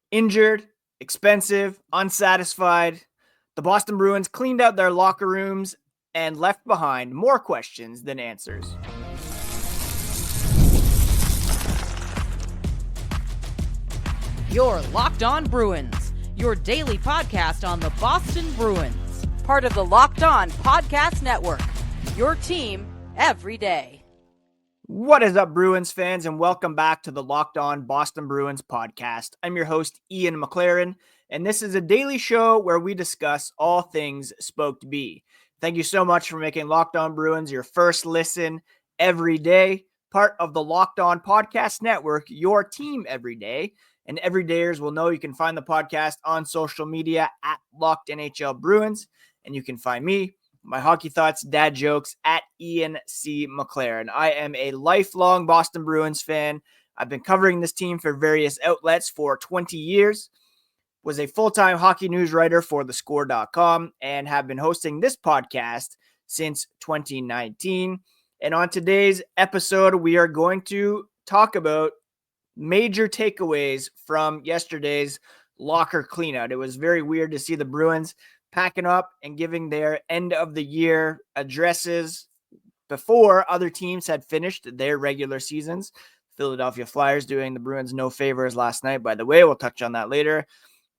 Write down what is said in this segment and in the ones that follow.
Injured, expensive, unsatisfied. The Boston Bruins cleaned out their locker rooms and left behind more questions than answers. You're Locked On Bruins, your daily podcast on the Boston Bruins. Part of the Locked On Podcast Network, your team every day. What is up, Bruins fans, and welcome back to the Locked On Boston Bruins podcast. I'm your host, Ian McLaren, and this is a daily show where we discuss all things Spoked B. Thank you so much for making Locked On Bruins your first listen every day, part of the Locked On Podcast Network, your team every day. And everydayers will know you can find the podcast on social media at Locked NHL Bruins, and you can find me, my hockey thoughts, dad jokes at Ian C. McLaren. I am a lifelong Boston Bruins fan. I've been covering this team for various outlets for 20 years, was a full-time hockey news writer for thescore.com, and have been hosting this podcast since 2019. And on today's episode, we are going to talk about major takeaways from yesterday's locker cleanout. It was very weird to see the Bruins packing up and giving their end of the year addresses before other teams had finished their regular seasons. Philadelphia Flyers doing the Bruins no favors last night, by the way. We'll touch on that later.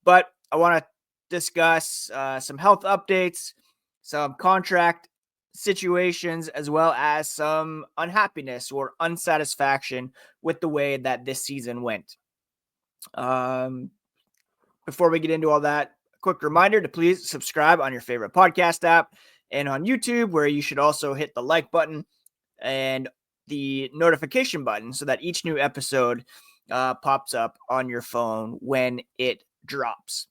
But I want to discuss some health updates, some contract situations, as well as some unhappiness or unsatisfaction with the way that this season went. Before we get into all that, quick reminder to please subscribe on your favorite podcast app and on YouTube, where you should also hit the like button and the notification button so that each new episode pops up on your phone when it drops.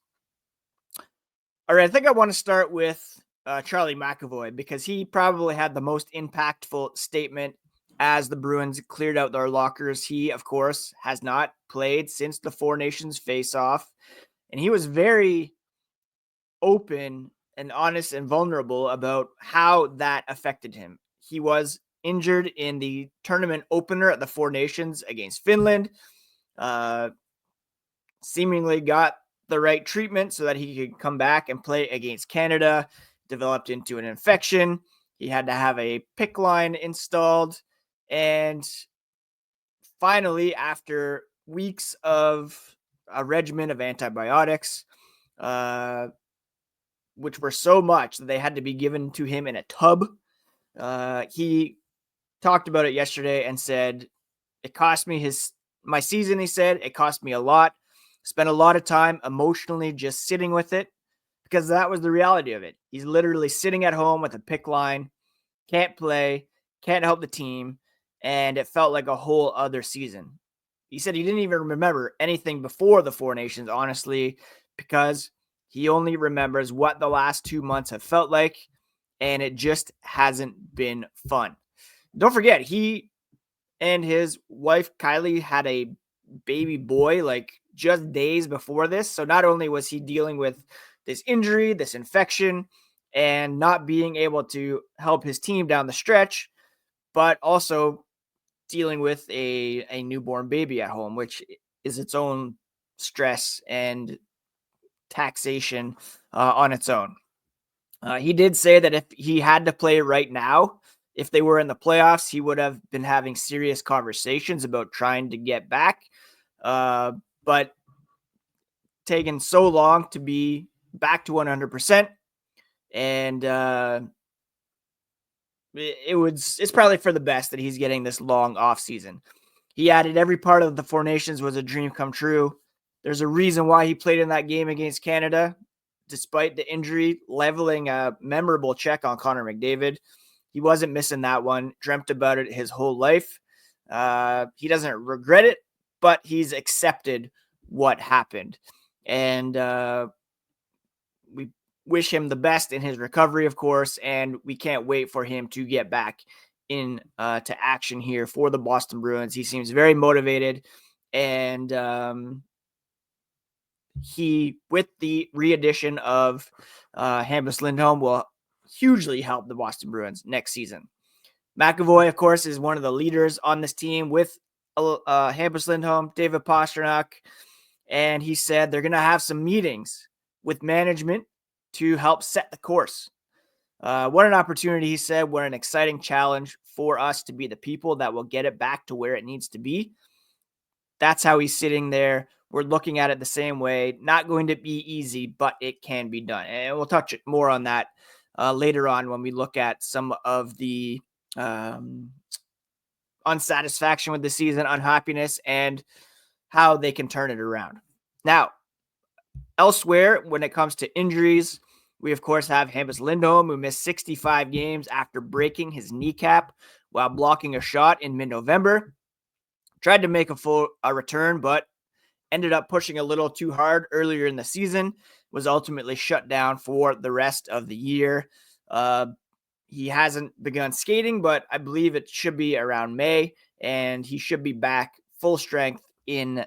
All right, I think I want to start with Charlie McAvoy, because he probably had the most impactful statement as the Bruins cleared out their lockers. He, of course, has not played since the Four Nations face-off, and he was very open and honest and vulnerable about how that affected him. He was injured in the tournament opener at the Four Nations against Finland, seemingly got the right treatment so that he could come back and play against Canada, developed into an infection. He had to have a PICC line installed. And finally, after weeks of a regimen of antibiotics, which were so much that they had to be given to him in a tub, he talked about it yesterday and said, it cost me my season. He said, it cost me a lot. Spent a lot of time emotionally just sitting with it, because that was the reality of it. He's literally sitting at home with a PICC line, can't play, can't help the team, and it felt like a whole other season. He said he didn't even remember anything before the Four Nations, honestly, because he only remembers what the last 2 months have felt like, and it just hasn't been fun. Don't forget, he and his wife, Kylie, had a baby boy like just days before this. So not only was he dealing with this injury, this infection, and not being able to help his team down the stretch, but also dealing with a newborn baby at home, which is its own stress and taxation on its own. He did say that if he had to play right now, if they were in the playoffs, he would have been having serious conversations about trying to get back. But taken so long to be back to 100%. And it's probably for the best that he's getting this long off season. He added every part of the Four Nations was a dream come true. There's a reason why he played in that game against Canada, despite the injury, leveling a memorable check on Connor McDavid. He wasn't missing that one, dreamt about it his whole life. He doesn't regret it, but he's accepted what happened. And we wish him the best in his recovery, of course, and we can't wait for him to get back in to action here for the Boston Bruins. He seems very motivated, and he, with the re-addition of Hampus Lindholm, will hugely help the Boston Bruins next season. McAvoy, of course, is one of the leaders on this team with Hampus Lindholm, David Pastrnak, and he said they're going to have some meetings with management to help set the course. What an opportunity, he said. What an exciting challenge for us to be the people that will get it back to where it needs to be. That's how he's sitting there. We're looking at it the same way. Not going to be easy, but it can be done. And we'll touch more on that later on when we look at some of the unsatisfaction with the season, unhappiness, and how they can turn it around. Now, elsewhere, when it comes to injuries, we, of course, have Hampus Lindholm, who missed 65 games after breaking his kneecap while blocking a shot in mid-November. Tried to make a return, but ended up pushing a little too hard earlier in the season. Was ultimately shut down for the rest of the year. He hasn't begun skating, but I believe it should be around May, and he should be back full strength in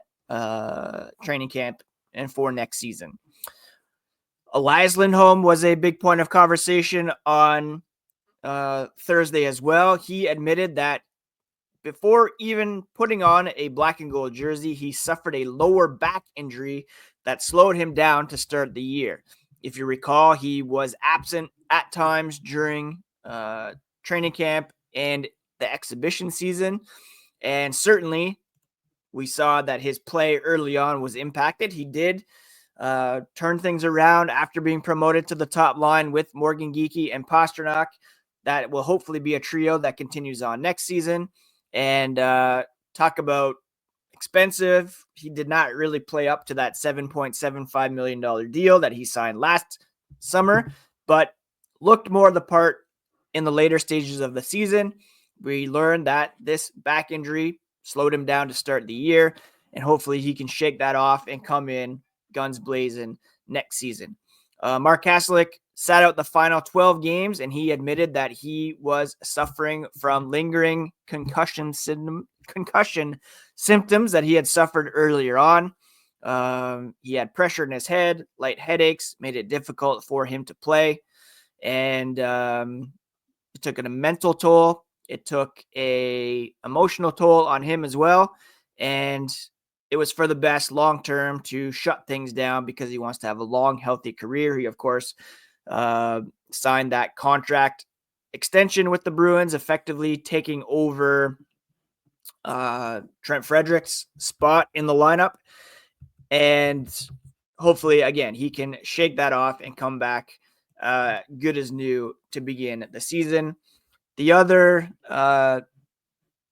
training camp and for next season. Elias Lindholm was a big point of conversation on Thursday as well. He admitted that before even putting on a black and gold jersey, he suffered a lower back injury that slowed him down to start the year. If you recall, he was absent at times during training camp and the exhibition season. And certainly we saw that his play early on was impacted. He did turn things around after being promoted to the top line with Morgan Geekie and Pastrnak. That will hopefully be a trio that continues on next season. And talk about expensive. He did not really play up to that $7.75 million deal that he signed last summer, but looked more the part in the later stages of the season. We learned that this back injury slowed him down to start the year, and hopefully he can shake that off and come in guns blazing next season. Mark Kaslik sat out the final 12 games, and he admitted that he was suffering from lingering concussion symptoms that he had suffered earlier on. He had pressure in his head, light headaches, made it difficult for him to play. And it took a mental toll. It took a emotional toll on him as well. And it was for the best long-term to shut things down because he wants to have a long, healthy career. He, of course, signed that contract extension with the Bruins, effectively taking over Trent Frederick's spot in the lineup. And hopefully, again, he can shake that off and come back good as new to begin the season. The other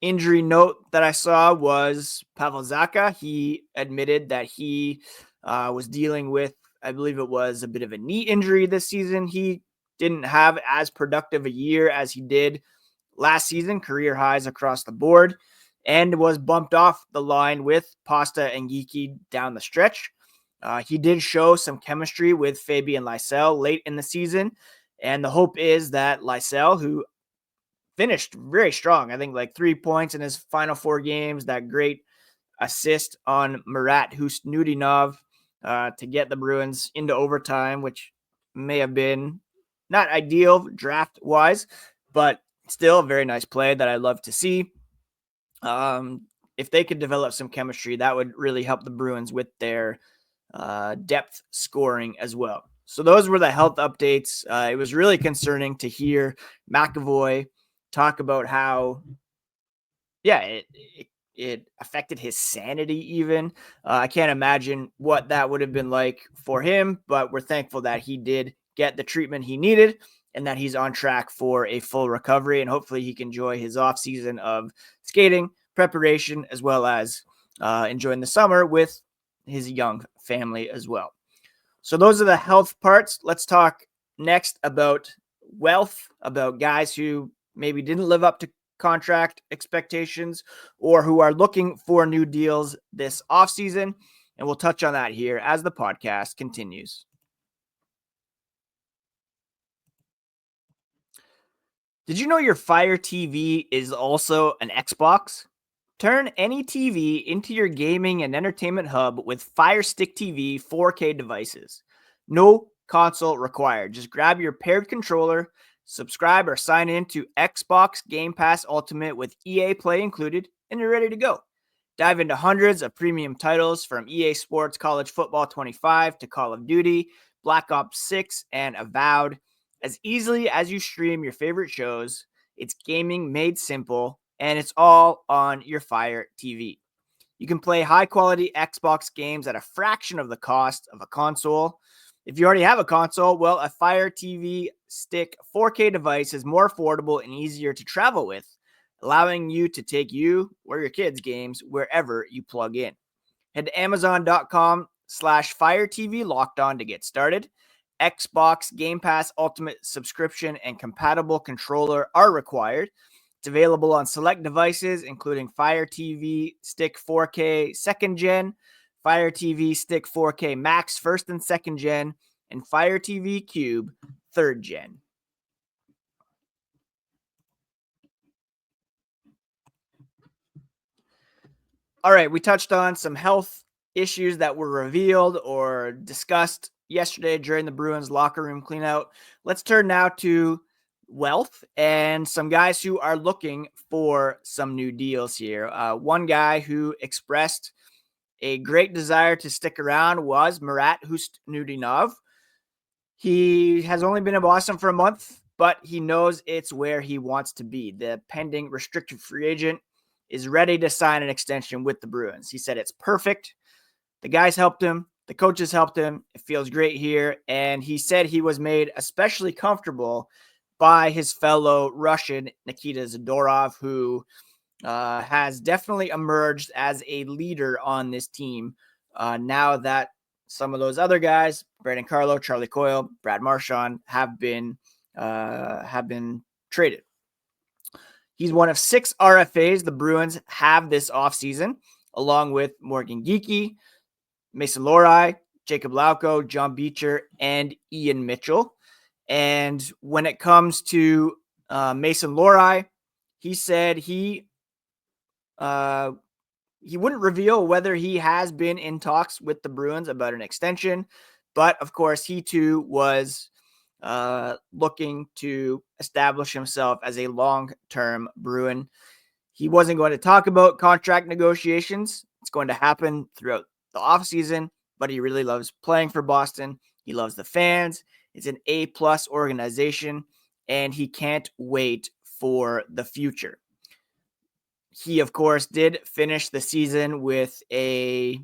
injury note that I saw was Pavel Zacha. He admitted that he was dealing with, I believe it was a bit of a knee injury this season. He didn't have as productive a year as he did last season, career highs across the board, and was bumped off the line with Pasta and Geekie down the stretch. He did show some chemistry with Fabian Lysell late in the season, and the hope is that Lysell, who finished very strong, I think like 3 points in his final 4 games, that great assist on Marat Husnudinov to get the Bruins into overtime, which may have been not ideal draft-wise, but still a very nice play that I love to see. If they could develop some chemistry, that would really help the Bruins with their depth scoring as well. So those were the health updates. It was really concerning to hear McAvoy talk about how, it affected his sanity even. I can't imagine what that would have been like for him, but we're thankful that he did get the treatment he needed and that he's on track for a full recovery, and hopefully he can enjoy his off season of skating, preparation, as well as enjoying the summer with his young family as well. So those are the health parts. Let's talk next about wealth, about guys who maybe didn't live up to contract expectations or who are looking for new deals this offseason. And we'll touch on that here as the podcast continues. Did you know your Fire TV is also an Xbox? Turn any TV into your gaming and entertainment hub with Fire Stick TV 4K devices. No console required. Just grab your paired controller, subscribe or sign in to Xbox Game Pass Ultimate with EA Play included, and you're ready to go. Dive into hundreds of premium titles from EA Sports College Football 25 to Call of Duty, Black Ops 6, and Avowed. As easily as you stream your favorite shows, it's gaming made simple, and it's all on your Fire TV. You can play high-quality Xbox games at a fraction of the cost of a console. If you already have a console, well, a Fire TV Stick 4K device is more affordable and easier to travel with, allowing you to take you or your kids' games wherever you plug in. Head to Amazon.com/Fire TV Locked On to get started. Xbox Game Pass Ultimate subscription and compatible controller are required. It's available on select devices, including Fire TV Stick 4K 2nd Gen, Fire TV Stick 4K Max 1st and 2nd Gen, and Fire TV Cube 3rd Gen. All right, we touched on some health issues that were revealed or discussed yesterday during the Bruins locker room cleanout. Let's turn now to wealth and some guys who are looking for some new deals here. One guy who expressed a great desire to stick around was Marat Hustnudinov. He has only been in Boston for a month, but he knows it's where he wants to be. The pending restricted free agent is ready to sign an extension with the Bruins. He said it's perfect. The guys helped him. The coaches helped him. It feels great here. And he said he was made especially comfortable by his fellow Russian, Nikita Zadorov, who has definitely emerged as a leader on this team now that some of those other guys, Brandon Carlo, Charlie Coyle, Brad Marchand, have been traded. He's one of 6 RFAs the Bruins have this offseason, along with Morgan Geekie, Mason Lohrei, Jacob Lauko, John Beecher, and Ian Mitchell. And when it comes to Mason Lohrei, he said he wouldn't reveal whether he has been in talks with the Bruins about an extension. But, of course, he too was looking to establish himself as a long-term Bruin. He wasn't going to talk about contract negotiations. It's going to happen throughout the offseason, but he really loves playing for Boston. He loves the fans. It's an A-plus organization, and he can't wait for the future. He, of course, did finish the season with a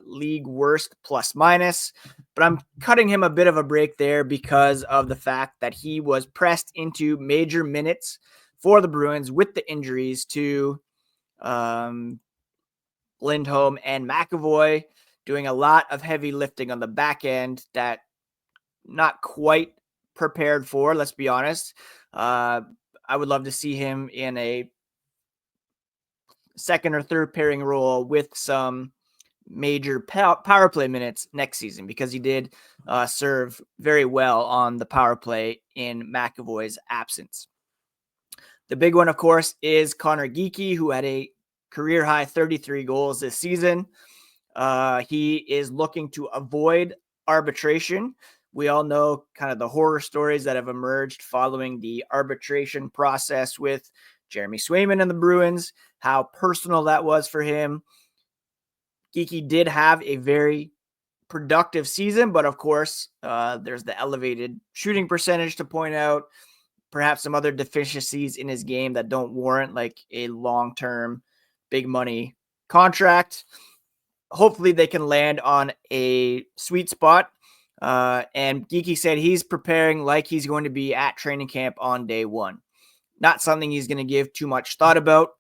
league worst plus-minus, but I'm cutting him a bit of a break there because of the fact that he was pressed into major minutes for the Bruins with the injuries to Lindholm and McAvoy, doing a lot of heavy lifting on the back end that not quite prepared for, let's be honest. I would love to see him in a second or third pairing role with some major power play minutes next season, because he did serve very well on the power play in McAvoy's absence. The big one, of course, is Connor Geekie, who had a career high 33 goals this season. He is looking to avoid arbitration. We all know kind of the horror stories that have emerged following the arbitration process with Jeremy Swayman and the Bruins, how personal that was for him. Geekie did have a very productive season, but of course, there's the elevated shooting percentage to point out, perhaps some other deficiencies in his game that don't warrant like a long-term big money contract. Hopefully they can land on a sweet spot. And Geekie said he's preparing like he's going to be at training camp on day one. Not something he's going to give too much thought about.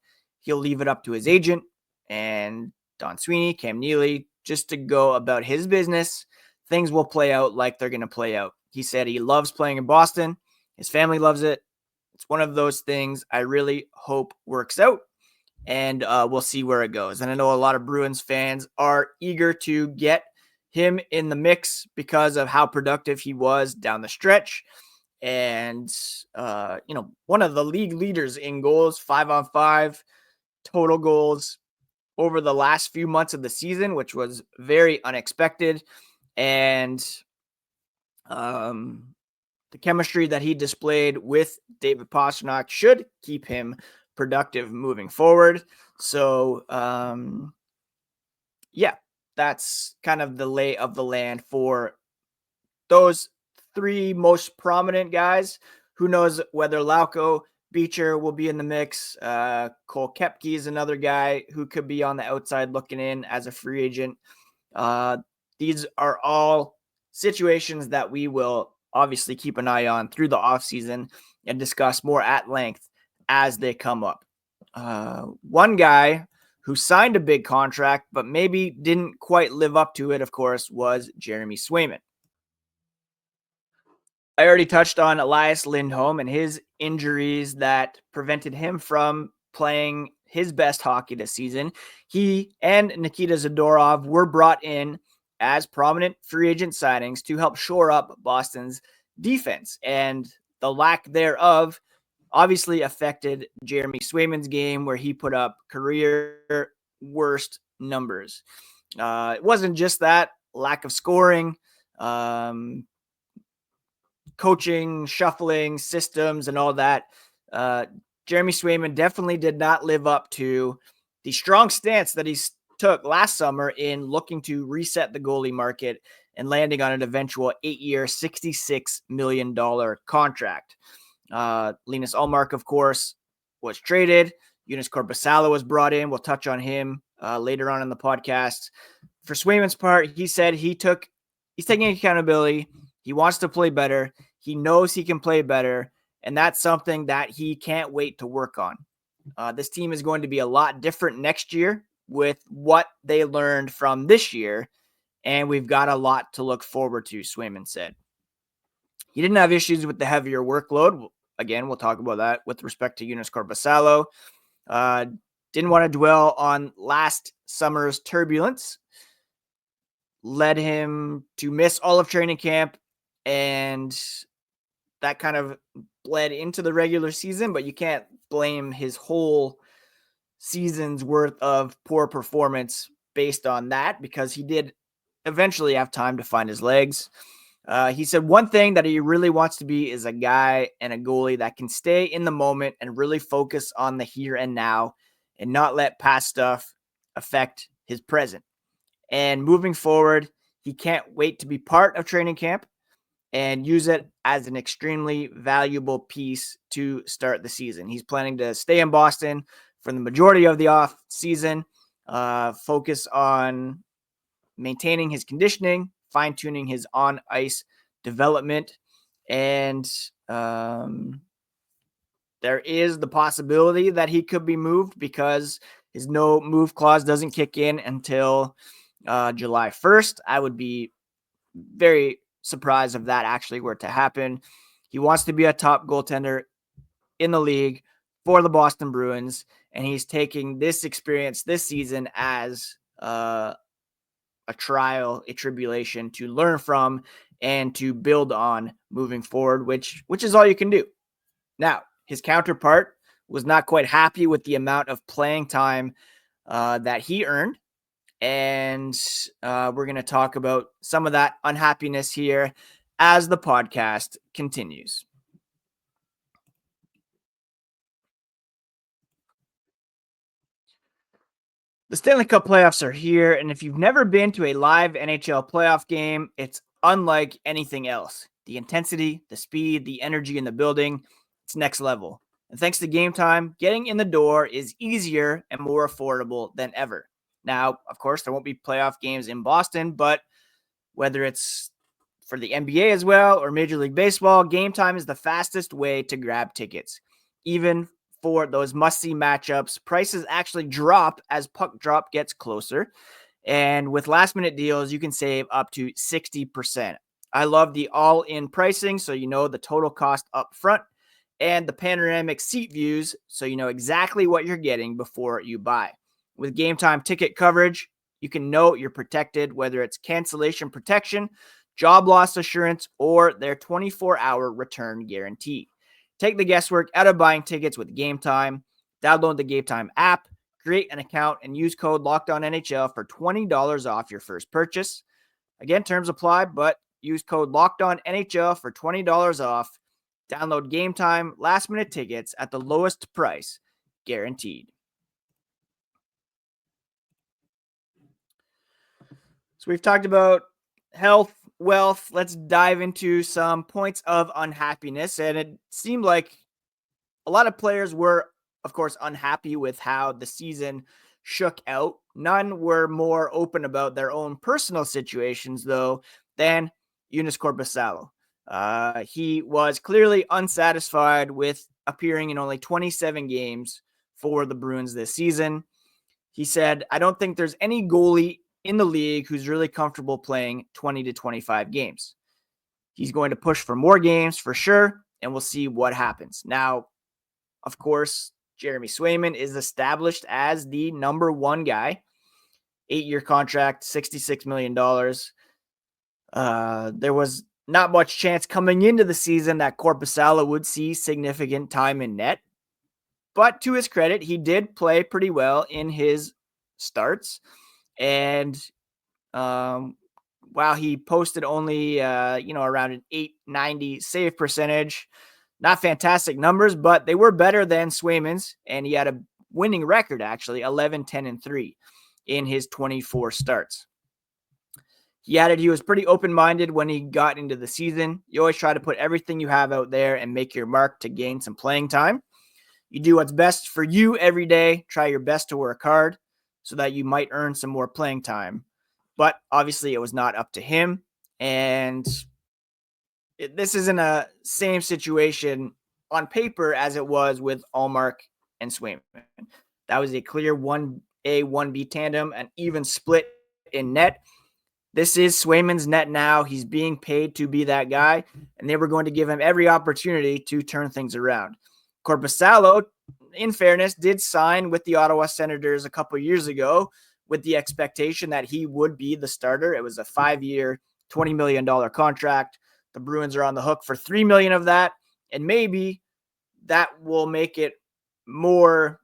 He'll leave it up to his agent and Don Sweeney, Cam Neely, just to go about his business. Things will play out like they're going to play out. He said he loves playing in Boston. His family loves it. It's one of those things I really hope works out, and we'll see where it goes. And I know a lot of Bruins fans are eager to get him in the mix because of how productive he was down the stretch. And, one of the league leaders in goals, 5-on-5, total goals over the last few months of the season, which was very unexpected. And the chemistry that he displayed with David Pastrnak should keep him productive moving forward. So, yeah, that's kind of the lay of the land for those three most prominent guys. Who knows whether Lauko, Beecher will be in the mix. Cole Koepke is another guy who could be on the outside looking in as a free agent. These are all situations that we will obviously keep an eye on through the offseason and discuss more at length as they come up. One guy who signed a big contract but maybe didn't quite live up to it, of course, was Jeremy Swayman. I already touched on Elias Lindholm and his injuries that prevented him from playing his best hockey this season. He and Nikita Zadorov were brought in as prominent free agent signings to help shore up Boston's defense, and the lack thereof obviously affected Jeremy Swayman's game, where he put up career worst numbers. It wasn't just that lack of scoring, coaching, shuffling, systems, and all that. Jeremy Swayman definitely did not live up to the strong stance that he took last summer in looking to reset the goalie market and landing on an eventual 8-year, $66 million contract. Linus Ullmark, of course, was traded. Joonas Korpisalo was brought in. We'll touch on him later on in the podcast. For Swayman's part, he said he's taking accountability. He wants to play better. He knows he can play better, and that's something that he can't wait to work on. This team is going to be a lot different next year with what they learned from this year, and we've got a lot to look forward to, Swayman said. He didn't have issues with the heavier workload. Again, we'll talk about that with respect to Joonas Korpisalo. Didn't want to dwell on last summer's turbulence. Led him to miss all of training camp, and that kind of bled into the regular season, but you can't blame his whole season's worth of poor performance based on that, because he did eventually have time to find his legs. He said one thing that he really wants to be is a guy and a goalie that can stay in the moment and really focus on the here and now and not let past stuff affect his present. And moving forward, he can't wait to be part of training camp and use it as an extremely valuable piece to start the season. He's planning to stay in Boston for the majority of the off season, focus on maintaining his conditioning, fine-tuning his on-ice development, and there is the possibility that he could be moved because his no move clause doesn't kick in until July 1st. I would be very surprised if that actually were to happen. He wants to be a top goaltender in the league for the Boston Bruins, and he's taking this experience this season as a trial, a tribulation to learn from and to build on moving forward, which is all you can do. Now, his counterpart was not quite happy with the amount of playing time that he earned. And we're going to talk about some of that unhappiness here as the podcast continues. The Stanley Cup playoffs are here, and if you've never been to a live NHL playoff game, it's unlike anything else. The intensity, the speed, the energy in the building, it's next level. And thanks to Game Time, getting in the door is easier and more affordable than ever. Now, of course, there won't be playoff games in Boston, but whether it's for the NBA as well or Major League Baseball, Game Time is the fastest way to grab tickets. Even for those must-see matchups, prices actually drop as puck drop gets closer. And with last-minute deals, you can save up to 60%. I love the all-in pricing, so you know the total cost up front, and the panoramic seat views, so you know exactly what you're getting before you buy. With Game Time ticket coverage, you can know you're protected, whether it's cancellation protection, job loss assurance, or their 24-hour return guarantee. Take the guesswork out of buying tickets with Game Time. Download the Game Time app, create an account, and use code LOCKEDONNHL for $20 off your first purchase. Again, terms apply, but use code LOCKEDONNHL for $20 off. Download Game Time last-minute tickets at the lowest price. guaranteed. So we've talked about health, wealth. Let's dive into some points of unhappiness. And it seemed like a lot of players were, of course, unhappy with how the season shook out. None were more open about their own personal situations, though, than Joonas Korpisalo. He was clearly unsatisfied with appearing in only 27 games for the Bruins this season. He said, "I don't think there's any goalie in the league who's really comfortable playing 20 to 25 games. He's going to push for more games for sure, and we'll see what happens." Now, of course, Jeremy Swayman is established as the number one guy. 8-year contract, $66 million. There was not much chance coming into the season that Korpisalo would see significant time in net. But to his credit, he did play pretty well in his starts. And while he posted only, around an .890 save percentage, not fantastic numbers, but they were better than Swayman's. And he had a winning record, actually, 11-10-3 in his 24 starts. He added he was pretty open-minded when he got into the season. You always try to put everything you have out there and make your mark to gain some playing time. You do what's best for you every day. Try your best to work hard so that you might earn some more playing time. But obviously it was not up to him. And this isn't a same situation on paper as it was with Allmark and Swayman. That was a clear 1A, 1B tandem, an even split in net. This is Swayman's net now. He's being paid to be that guy, and they were going to give him every opportunity to turn things around. Korpisalo, in fairness, did sign with the Ottawa Senators a couple years ago with the expectation that he would be the starter. It was a 5-year, $20 million contract. The Bruins are on the hook for $3 million of that, and maybe that will make it more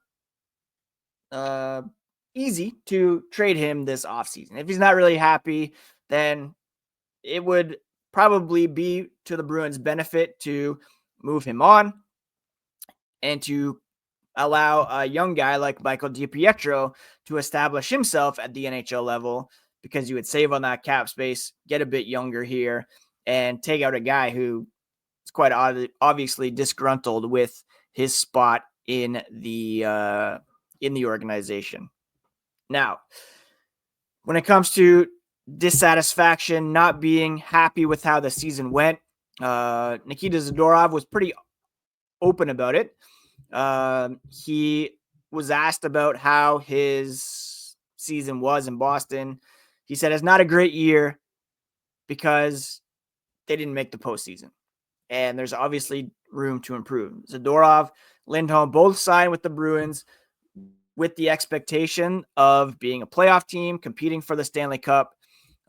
easy to trade him this offseason. If he's not really happy, then it would probably be to the Bruins' benefit to move him on and to allow a young guy like Michael DiPietro to establish himself at the NHL level, because you would save on that cap space, get a bit younger here, and take out a guy who is quite obviously disgruntled with his spot in the organization. Now, when it comes to dissatisfaction, not being happy with how the season went, Nikita Zadorov was pretty open about it. He was asked about how his season was in Boston. He said it's not a great year because they didn't make the postseason, and there's obviously room to improve. Zadorov, Lindholm both signed with the Bruins with the expectation of being a playoff team, competing for the Stanley Cup.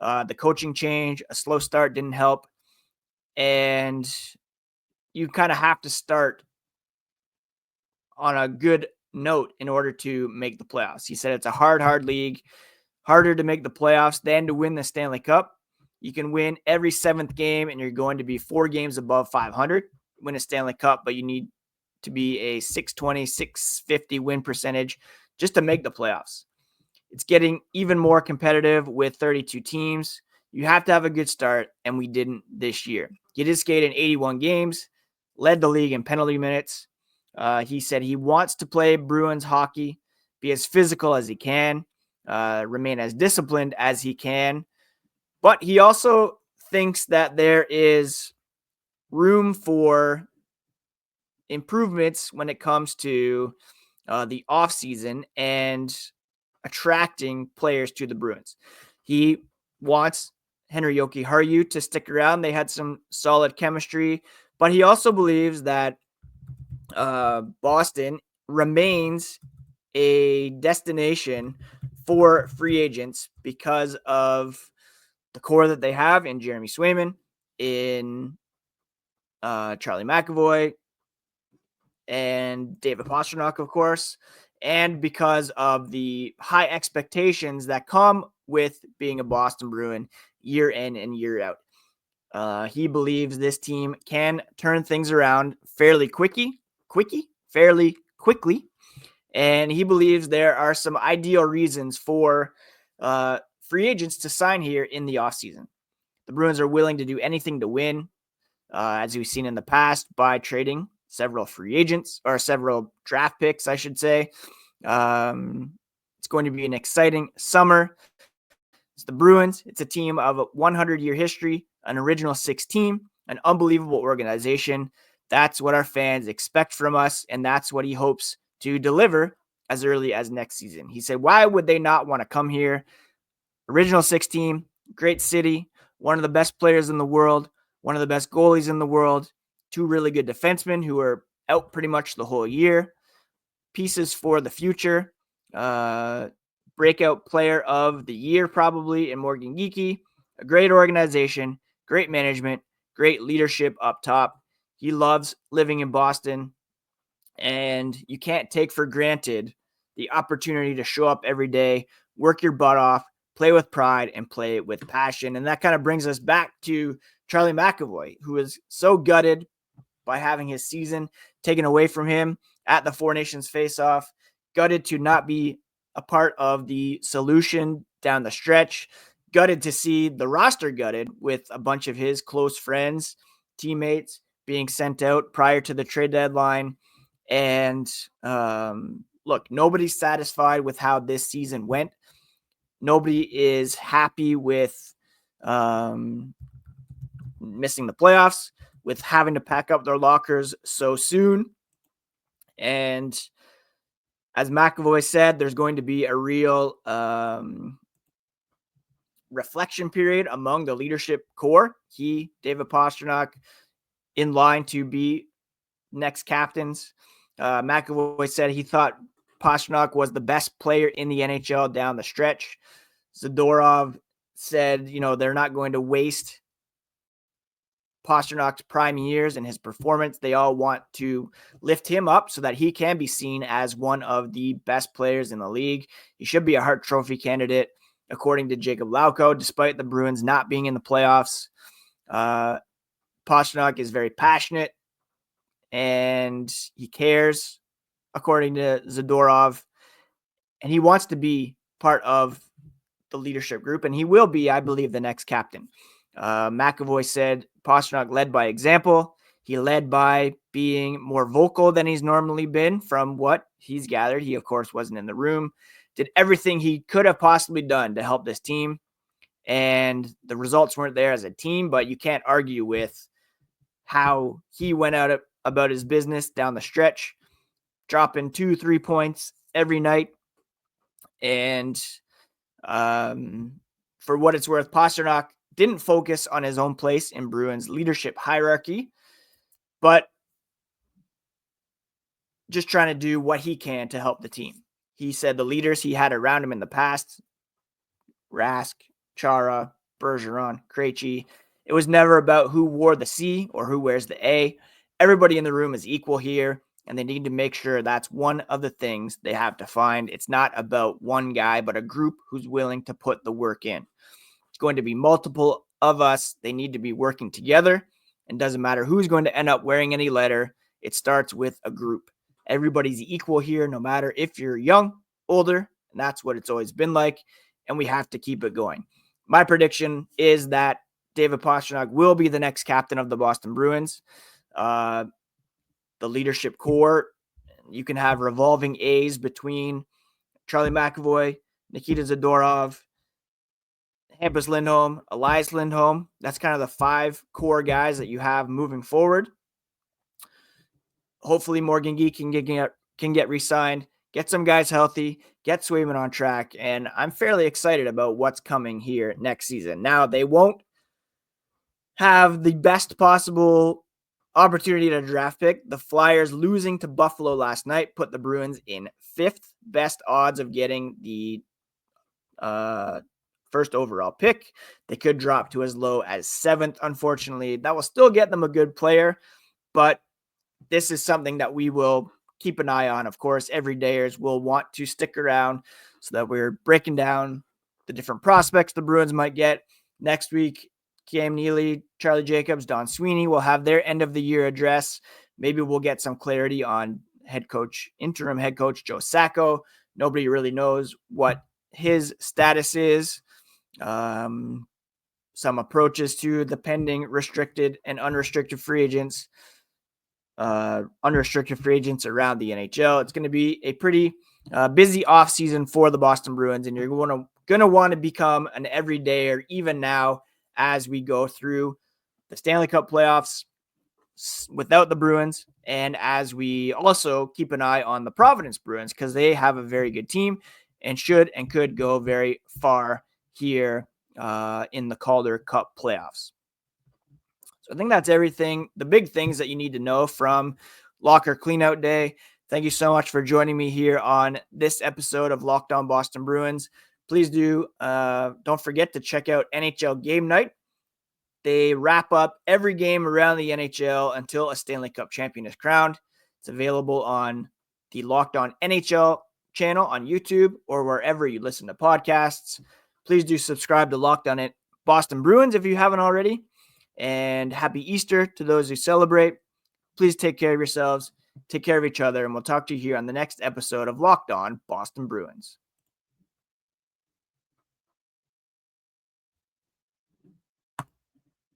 The coaching change, a slow start didn't help. And you kind of have to start on a good note in order to make the playoffs. He said it's a hard league, harder to make the playoffs than to win the Stanley Cup. You can win every 7th game and you're going to be 4 games above 500, win a Stanley Cup, but you need to be a 620, 650 win percentage just to make the playoffs. It's getting even more competitive with 32 teams. You have to have a good start, and we didn't this year. He did skate in 81 games, led the league in penalty minutes. He said he wants to play Bruins hockey, be as physical as he can, remain as disciplined as he can. But he also thinks that there is room for improvements when it comes to the offseason and attracting players to the Bruins. He wants Henri Jokiharju to stick around. They had some solid chemistry, but he also believes that Boston remains a destination for free agents because of the core that they have in Jeremy Swayman, in Charlie McAvoy, and David Pastrnak, of course, and because of the high expectations that come with being a Boston Bruin year in and year out. He believes this team can turn things around fairly quickly, And he believes there are some ideal reasons for free agents to sign here in the offseason. The Bruins are willing to do anything to win, as we've seen in the past, by trading several free agents, or several draft picks, I should say. It's going to be an exciting summer. It's the Bruins. It's a team of a 100-year history, an original six team, an unbelievable organization. That's what our fans expect from us, and that's what he hopes to deliver as early as next season. He said, why would they not want to come here? Original six team, great city, one of the best players in the world, one of the best goalies in the world, two really good defensemen who are out pretty much the whole year, pieces for the future, breakout player of the year probably in Morgan Geekie, a great organization, great management, great leadership up top. He loves living in Boston, and you can't take for granted the opportunity to show up every day, work your butt off, play with pride, and play with passion. And that kind of brings us back to Charlie McAvoy, who is so gutted by having his season taken away from him at the Four Nations face-off, gutted to not be a part of the solution down the stretch, gutted to see the roster gutted with a bunch of his close friends, teammates being sent out prior to the trade deadline. And look, nobody's satisfied with how this season went. Nobody is happy with missing the playoffs, with having to pack up their lockers so soon. And as McAvoy said, there's going to be a real reflection period among the leadership core. He, David Pastrnak, in line to be next captains. McAvoy said he thought Pastrnak was the best player in the NHL down the stretch. Zadorov said, they're not going to waste Pasternak's prime years and his performance. They all want to lift him up so that he can be seen as one of the best players in the league. He should be a Hart Trophy candidate, according to Jacob Lauko, despite the Bruins not being in the playoffs. Pastrnak is very passionate and he cares, according to Zadorov, and he wants to be part of the leadership group, and he will be, I believe, the next captain. McAvoy said Pastrnak led by example. He led by being more vocal than he's normally been from what he's gathered. He, of course, wasn't in the room. Did everything he could have possibly done to help this team, and the results weren't there as a team, but you can't argue with how he went out about his business down the stretch, dropping 2-3 points every night. And for what it's worth, Pastrnak didn't focus on his own place in Bruins leadership hierarchy, but just trying to do what he can to help the team. He said the leaders he had around him in the past, Rask, Chara, Bergeron, Krejci, it was never about who wore the C or who wears the A. Everybody in the room is equal here, and they need to make sure that's one of the things they have to find. It's not about one guy, but a group who's willing to put the work in. It's going to be multiple of us. They need to be working together, and doesn't matter who's going to end up wearing any letter. It starts with a group. Everybody's equal here, no matter if you're young, older, and that's what it's always been like, and we have to keep it going. My prediction is that David Pastrnak will be the next captain of the Boston Bruins. The leadership core, you can have revolving A's between Charlie McAvoy, Nikita Zadorov, Hampus Lindholm, Elias Lindholm. That's kind of the 5 core guys that you have moving forward. Hopefully Morgan Geekie can get re-signed, get some guys healthy, get Swayman on track, and I'm fairly excited about what's coming here next season. Now, they won't have the best possible opportunity to draft pick. The Flyers losing to Buffalo last night put the Bruins in 5th best odds of getting the first overall pick. They could drop to as low as 7th. Unfortunately, that will still get them a good player, but this is something that we will keep an eye on. Of course, everydayers will want to stick around so that we're breaking down the different prospects the Bruins might get. Next week, Cam Neely, Charlie Jacobs, Don Sweeney will have their end of the year address. Maybe we'll get some clarity on interim head coach Joe Sacco. Nobody really knows what his status is. Some approaches to the pending restricted and unrestricted free agents. Unrestricted free agents around the NHL. It's going to be a pretty busy offseason for the Boston Bruins, and you're going to want to become an everydayer even now as we go through the Stanley Cup playoffs without the Bruins, and as we also keep an eye on the Providence Bruins because they have a very good team and should and could go very far here in the Calder Cup playoffs. So I think that's everything, the big things that you need to know from Locker Cleanout Day. Thank you so much for joining me here on this episode of Locked On Boston Bruins. Please don't forget to check out NHL Game Night. They wrap up every game around the NHL until a Stanley Cup champion is crowned. It's available on the Locked On NHL channel on YouTube or wherever you listen to podcasts. Please do subscribe to Locked On Boston Bruins if you haven't already. And happy Easter to those who celebrate. Please take care of yourselves, take care of each other, and we'll talk to you here on the next episode of Locked On Boston Bruins.